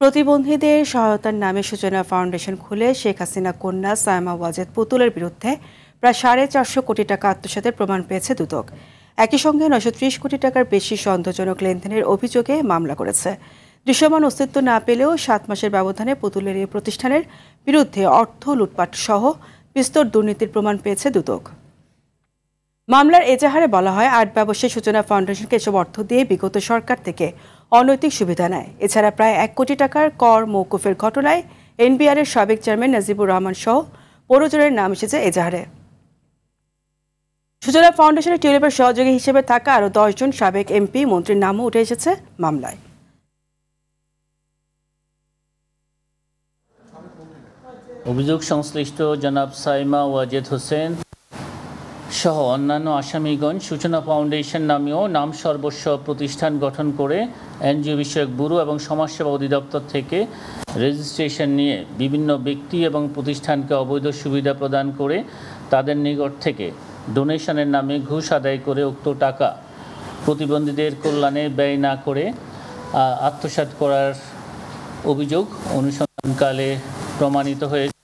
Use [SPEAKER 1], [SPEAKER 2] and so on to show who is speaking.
[SPEAKER 1] প্রতিবন্ধীদের সহায়তার নামে সূচনা ফাউন্ডেশন খুলে শেখ হাসিনা কন্যা সায়মা ওয়াজেদ পুতুলের বিরুদ্ধে প্রায় 450 কোটি টাকা আত্মসাতের প্রমাণ পেয়েছে দুদক। একই সঙ্গে 930 কোটি টাকার বেশি সন্দেহজনক লেনদেনের অভিযোগে মামলা করেছে। দৃশ্যমান অস্তিত্ব না পেলেও 7 মাসের ব্যবধানে পুতুলের এই প্রতিষ্ঠানের বিরুদ্ধে অর্থ লুটপাট সহ বিস্তর দুর্নীতির প্রমাণ পেয়েছে দুদক। মামলার এজাহারে বলা হয়, আর্ট ব্যবসায়ী সূচনা ফাউন্ডেশনকে এসব অর্থ দিয়ে বিগত সরকার থেকে অনৈতিক সুবিধা নেয়। এছাড়া প্রায় 1 কোটি টাকার কর মওকুফের ঘটনায় এনবিআর এর সাবেক চেয়ারম্যান নাজিবুর রহমান সহ 15 জনের নাম এসেছে এজাহারে। সূচনা ফাউন্ডেশনের টিউলিপের সহযোগী হিসেবে থাকা আরও 10 জন সাবেক এমপি মন্ত্রীর নামও উঠে এসেছে মামলায়।
[SPEAKER 2] অভিযোগ সংশ্লিষ্ট জনাব সাইমা ওয়াজেদ হোসেন সহ অন্যান্য আসামিগণ সূচনা ফাউন্ডেশন নামেও নাম সর্বস্ব প্রতিষ্ঠান গঠন করে এনজিও বিষয়ক ব্যুরো এবং সমাজসেবা অধিদপ্তর থেকে রেজিস্ট্রেশন নিয়ে বিভিন্ন ব্যক্তি এবং প্রতিষ্ঠানকে অবৈধ সুবিধা প্রদান করে তাদের নিকট থেকে ডোনেশনের নামে ঘুষ আদায় করে উক্ত টাকা প্রতিবন্ধীদের কল্যাণে ব্যয় না করে আত্মসাৎ করার অভিযোগ অনুসন্ধানকালে প্রমাণিত হয়েছে।